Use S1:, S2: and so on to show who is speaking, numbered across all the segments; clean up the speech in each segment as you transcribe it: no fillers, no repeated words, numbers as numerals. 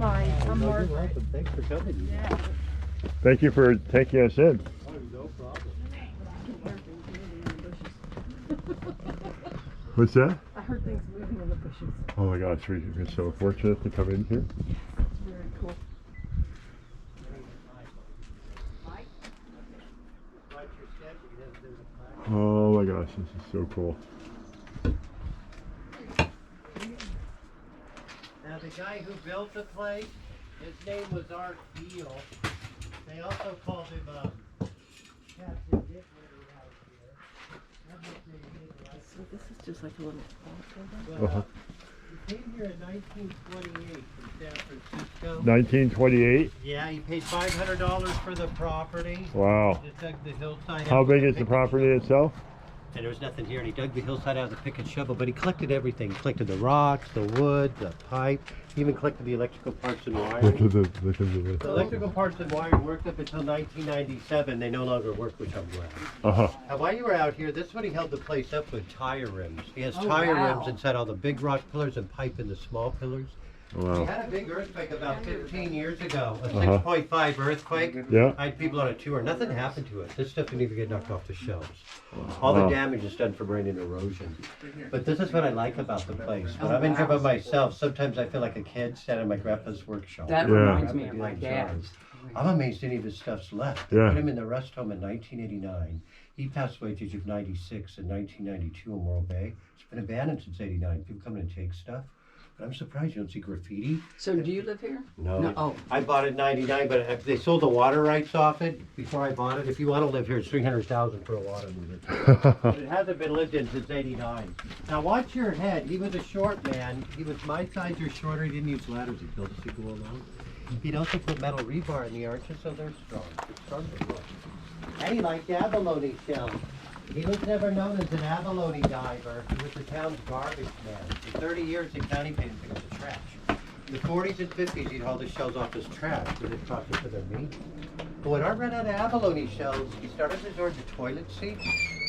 S1: I'm
S2: You're welcome. Thanks for coming.
S1: Yeah.
S3: Thank you for taking us in.
S2: Oh, no problem.
S3: What's that?
S1: I heard things moving in the bushes.
S3: Oh my gosh, we're so fortunate to come in here.
S1: It's very cool.
S3: Oh my gosh, this is so cool.
S2: Now, the guy who built the place, his name was Harold Beal. They also called him Captain Nitt Witt around here. That's what they did, right?
S1: So this is just like a little
S2: Well, he came here in 1928 from San Francisco.
S3: 1928?
S2: Yeah, he paid $500 for the property.
S3: Wow.
S2: Just dug the hillside
S3: How
S2: out
S3: big
S2: with a
S3: is the
S2: pick and
S3: property
S2: shovel.
S3: itself?
S2: And there was nothing here, and he dug the hillside out with a pick and shovel, but he collected everything. He collected the rocks, the wood, the pipe. He even collected the electrical parts and
S3: Look
S2: wiring.
S3: at this. Look at
S2: The
S3: this.
S2: electrical parts and wiring worked up until 1997. They no longer work, which I'm glad.
S3: Uh-huh.
S2: Now, while you were out here, this is when he held the place up with tire rims. He has tire rims inside all the big rock pillars and pipe in the small pillars. We
S3: Wow.
S2: had a big earthquake about 15 years ago, a
S3: Uh-huh.
S2: 6.5 earthquake.
S3: Yeah.
S2: I had people on a tour. Nothing happened to it. This stuff didn't even get knocked off the shelves. All the
S3: Wow.
S2: damage is done from rain and erosion. But this is what I like about the place. When I'm in here by myself, sometimes I feel like a kid standing in my grandpa's workshop.
S4: That
S3: Yeah.
S4: reminds me of my dad's.
S2: I'm amazed any of his stuff's left. They
S3: Yeah.
S2: put him in the rest home in 1989. He passed away at the age of 96 in 1992 in Morro Bay. It's been abandoned since 89. People come in and take stuff. But I'm surprised you don't see graffiti.
S4: So do you live here?
S2: No.
S4: No. Oh.
S2: I bought it in 99, but they sold the water rights off it before I bought it. If you want to live here, it's $300,000 for a water meter. But it hasn't been lived in since 89. Now watch your head. He was a short man. He was my size or shorter. He didn't use ladders. He built as he go along. He'd also put metal rebar in the arches so they're strong. It's strong to look. And he liked abalone shells. He was never known as an abalone diver. He was the town's garbage man. For 30 years, the county paid him to pick up the trash. In the 40s and 50s, he'd haul the shells off as trash because it cost for their meat. But when I ran out of abalone shells, he started resorting to toilet seats,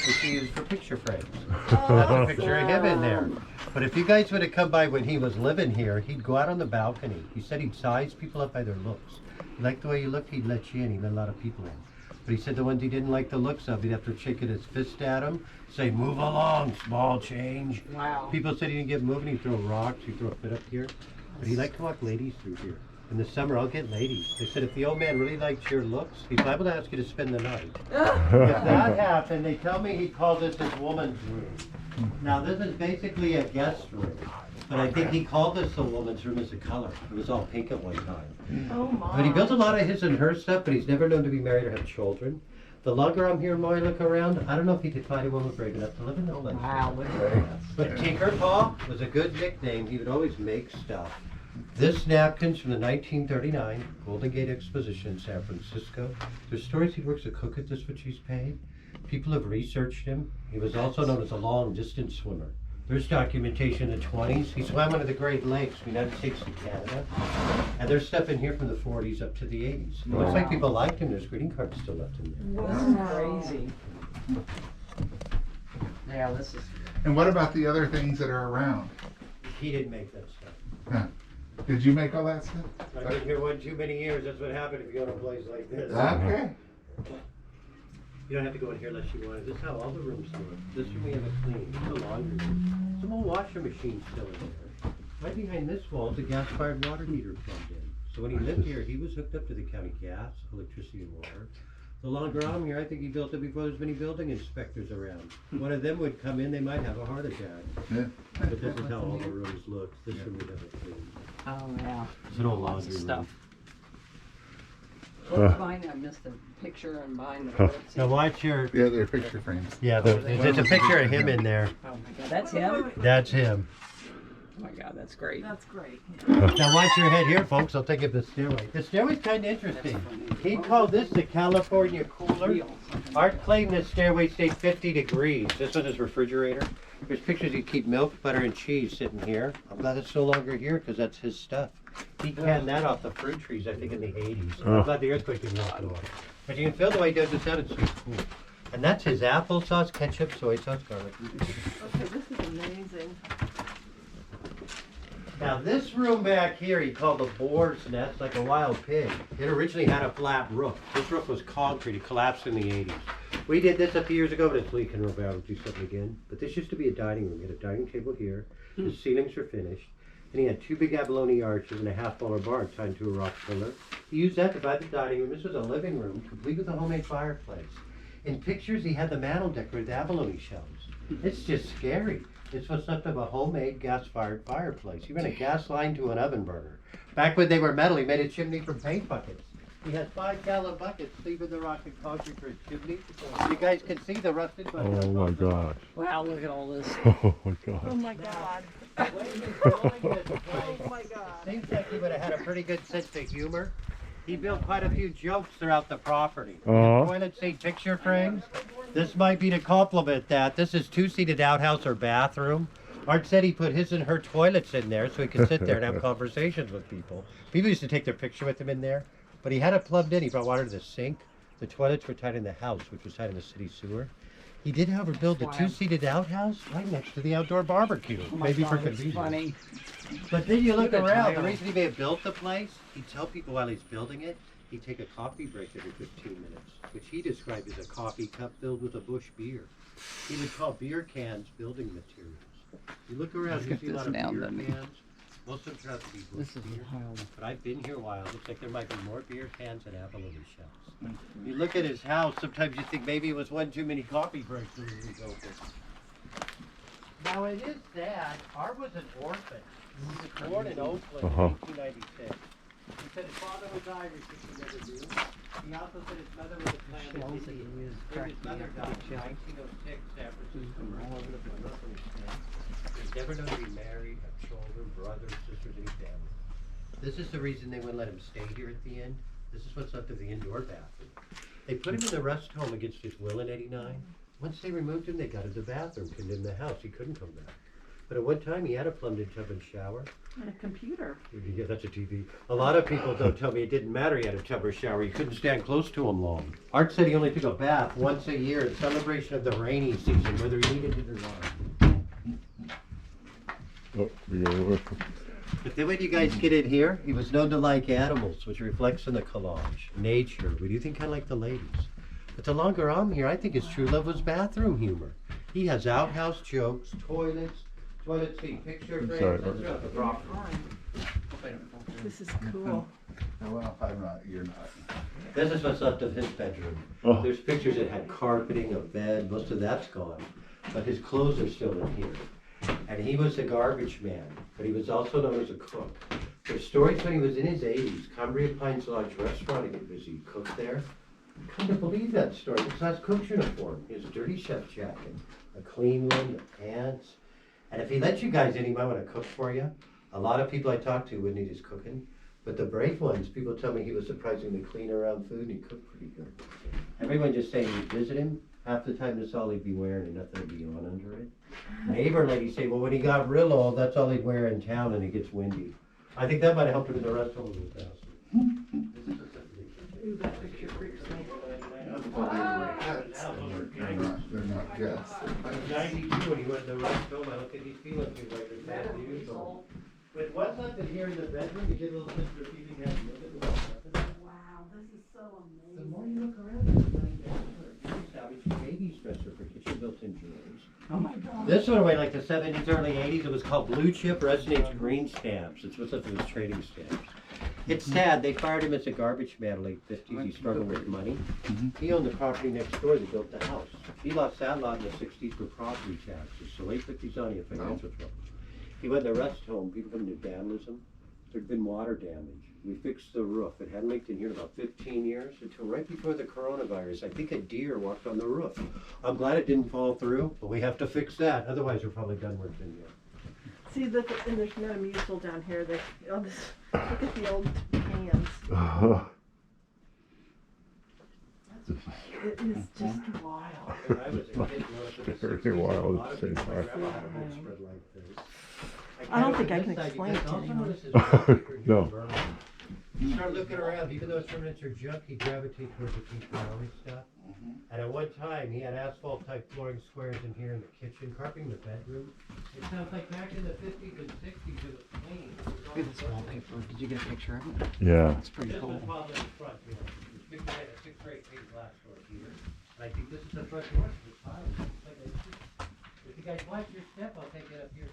S2: which he used for picture frames. That's a picture of him in there. But if you guys would have come by when he was living here, he'd go out on the balcony. He said he'd size people up by their looks. He liked the way you looked, he'd let you in. He let a lot of people in. But he said the ones he didn't like the looks of, he'd have to shaking his fist at them, say, "Move along, small change."
S4: Wow.
S2: People said he didn't get moving, he'd throw rocks, he'd throw a fit up here. But he liked to walk ladies through here. In the summer, I'll get ladies. They said if the old man really liked your looks, he's liable to ask you to spend the night. If that happened, they tell me he called this his woman's room. Now, this is basically a guest room. But I think he called this the woman's room as a color. It was all pink at one time.
S1: Oh my.
S2: But he built a lot of his and her stuff, but he's never known to be married or have children. The longer I'm here, the more I look around, I don't know if he could find a woman brave enough to live in the place.
S4: Wow, look at that.
S2: But Tinkerpaw was a good nickname. He would always make stuff. This napkin's from the 1939 Golden Gate Exposition in San Francisco. There's stories he works a cook at this, which he's paid. People have researched him. He was also known as a long-distance swimmer. There's documentation in the 20s. He swam under the Great Lakes, from the United States to Canada. And there's stuff in here from the 40s up to the 80s. It looks like people liked him. There's greeting cards still left in there.
S4: This is crazy. Yeah, this is.
S5: And what about the other things that are around?
S2: He didn't make that stuff.
S5: Huh. Did you make all that stuff?
S2: I've been here one too many years. That's what happened if you go to a place like this.
S5: Okay.
S2: You don't have to go in here unless you want it. This is how all the rooms look. This room we have it clean. This is a laundry room. Some old washer machine still in there. Right behind this wall is a gas-fired water heater plugged in. So when he lived here, he was hooked up to the county gas, electricity, and water. The longer I'm here, I think he built it before there's many building inspectors around. One of them would come in, they might have a heart attack.
S5: Yeah.
S2: But this is how all the rooms look. This room we have it clean.
S4: Oh, yeah.
S2: It's an old
S4: Lots
S2: laundry
S4: of
S2: room.
S4: stuff. Well, buying, I missed the picture and buying the.
S2: Now watch your...
S5: Yeah, they're picture frames.
S2: Yeah, there's a picture of him in there.
S4: Oh my God, that's him?
S2: That's him.
S4: Oh my God, that's great.
S1: That's great.
S2: Now watch your head here, folks. I'll take you up the stairway. The stairway's kind of interesting. He called this the California cooler. Art claimed this stairway stayed 50 degrees. This was his refrigerator. There's pictures he'd keep milk, butter, and cheese sitting here. I'm glad it's no longer here because that's his stuff. He canned that off the fruit trees, I think, in the 80s. I'm glad the earthquake didn't knock it off. But you can feel the way he does this out. It's so cool. And that's his applesauce, ketchup, soy sauce, garlic.
S1: Okay, this is amazing.
S2: Now this room back here he called the boar's nest, like a wild pig. It originally had a flat roof. This roof was concrete. It collapsed in the 80s. We did this a few years ago, but it's leaking. We're about to do something again. But this used to be a dining room. He had a dining table here. The ceilings were finished. And he had 2 big abalone arches and a half-baller barn tied to a rock pillar. He used that to divide the dining room. This was a living room, complete with a homemade fireplace. In pictures, he had the mantel decorated with abalone shells. It's just scary. This was something of a homemade gas-fired fireplace. He ran a gas line to an oven burner. Back when they were metal, he made a chimney from paint buckets. He has 5-gallon buckets, leaving the rock and concrete for his chimney. You guys can see the rusted buckets.
S3: Oh my gosh.
S4: Wow, look at all this.
S3: Oh my gosh.
S1: Oh my god.
S2: The way he's building this place,
S1: Oh my god.
S2: seems like he would have had a pretty good sense of humor. He built quite a few jokes throughout the property. Toilet seat picture frames. This might be to compliment that. This is 2-seated outhouse or bathroom. Art said he put his and her toilets in there so he could sit there and have conversations with people. People used to take their picture with him in there, but he had it plugged in. He brought water to the sink. The toilets were tied in the house, which was tied in the city sewer. He did, however, build a 2-seated outhouse right next to the outdoor barbecue,
S4: Oh my
S2: maybe for
S4: God, it's
S2: convenience.
S4: funny.
S2: But then you look
S4: Look at
S2: around, the
S4: Tyler.
S2: reason he may have built the place, he'd tell people while he's building it, he'd take a coffee break every 15 minutes, which he described as a coffee cup filled with a bush beer. He would call beer cans building materials. You look around, you
S4: Let's
S2: see
S4: get
S2: a lot
S4: this
S2: of
S4: down,
S2: beer
S4: doesn't he?
S2: cans. Most of them turn out to be bush
S4: This is
S2: beer.
S4: wild.
S2: But I've been here a while. Looks like there might be more beer cans than abalone shells. You look at his house, sometimes you think maybe it was one too many coffee breaks when he was open. Now it is sad. Art was an orphan. He was born in Oakland in 1896. He said his father was Irish, which he never knew. He also said his mother was a
S4: Shells
S2: clandestine.
S4: that you use
S2: His
S4: crack me
S2: mother
S4: up
S2: died
S4: with
S2: in
S4: shells.
S2: 1906, San Francisco.
S4: All over the place.
S2: He's never known to be married, have children, brothers, sisters, any family. This is the reason they wouldn't let him stay here at the end. This is what's left of the indoor bathroom. They put him in the rest home against his will in '89. Once they removed him, they got him the bathroom, condemned the house. He couldn't come back. But at one time, he had a plumbed-in tub and shower.
S1: And a computer.
S2: Yeah, that's a TV. A lot of people don't tell me it didn't matter he had a tub or shower. You couldn't stand close to him long. Art said he only took a bath once a year in celebration of the rainy season, whether he needed it or not.
S3: Oh, we go.
S2: But then when you guys get in here, he was known to like animals, which reflects in the collage. Nature, we do think kind of like the ladies. But the longer I'm here, I think his true love was bathroom humor. He has outhouse jokes, toilets, toilet seat picture frames.
S3: Sorry,
S2: That's not the property.
S1: This is cool.
S5: Oh, well, I'm not, you're not.
S2: This is what's left of his bedroom.
S3: Oh.
S2: There's pictures that had carpeting, a bed, most of that's gone. But his clothes are still in here. And he was a garbage man, but he was also known as a cook. There's stories when he was in his 80s, Cambria Pines Lodge restaurant, he get busy, he cooked there. I couldn't believe that story, because that's cook's uniform, his dirty chef jacket, a clean one, the pants. And if he let you guys in, he might want to cook for you. A lot of people I talked to wouldn't eat his cooking. But the brave ones, people tell me he was surprisingly clean around food and he cooked pretty good. Everyone just saying you'd visit him, half the time that's all he'd be wearing and nothing would be on under it. Neighbor ladies say, well, when he got real old, that's all he'd wear in town and it gets windy. I think that might have helped him in the rest of his house.
S1: Ooh, that picture freaks me.
S5: Well, they were pets. They're not guests. They're pets.
S2: 92 when he went to the rest home, I don't think he's feeling too great as bad as usual. With what's left in here in the bedroom, you get a little sister feeling had a little bit of
S1: Wow, this is so
S2: The
S1: amazing.
S2: more you look around, there's nothing down there. You salvaged baby's dresser for kitchen built-in drawers.
S4: Oh my God.
S2: This one away like the 70s, early 80s. It was called Blue Chip Resonates Green Stamps. It's what's up to his trading stamps. It's sad. They fired him as a garbage man in the late 50s. He struggled with money. He owned the property next door. They built the house. He lost that lot in the 60s for property taxes. So late 50s on, he had financial trouble. He went in the rest home. People come to vandalism. There'd been water damage. We fixed the roof. It hadn't leaked in here in about 15 years until right before the coronavirus. I think a deer walked on the roof. I'm glad it didn't fall through, but we have to fix that. Otherwise, we're probably done working in here.
S1: See, look, and there's no mutual down here. They, oh, this, look at the old cans. It is just wild.
S2: When I was a kid, most of the
S3: Very
S2: 60s,
S3: wild
S2: a lot
S3: at
S2: of
S3: the same
S2: people, my
S3: time.
S2: grandma had a big spread like this.
S1: I don't think I can explain it to anyone.
S3: No.
S2: You start looking around, even though his remnants are junk, he gravitates towards the pink flowery stuff. And at one time, he had asphalt type flooring squares in here in the kitchen, carpeting the bedroom. It sounds like back in the 50s and 60s, it was clean.
S4: Look at this wallpaper. Did you get a picture of it?
S3: Yeah.
S4: It's pretty
S2: This
S4: cool.
S2: was probably in the front, you know. It's big, a 6 or 8 feet glass door here. And I think this is the front door. It's tile. It's like a- If you guys like your step, I'll take it up here.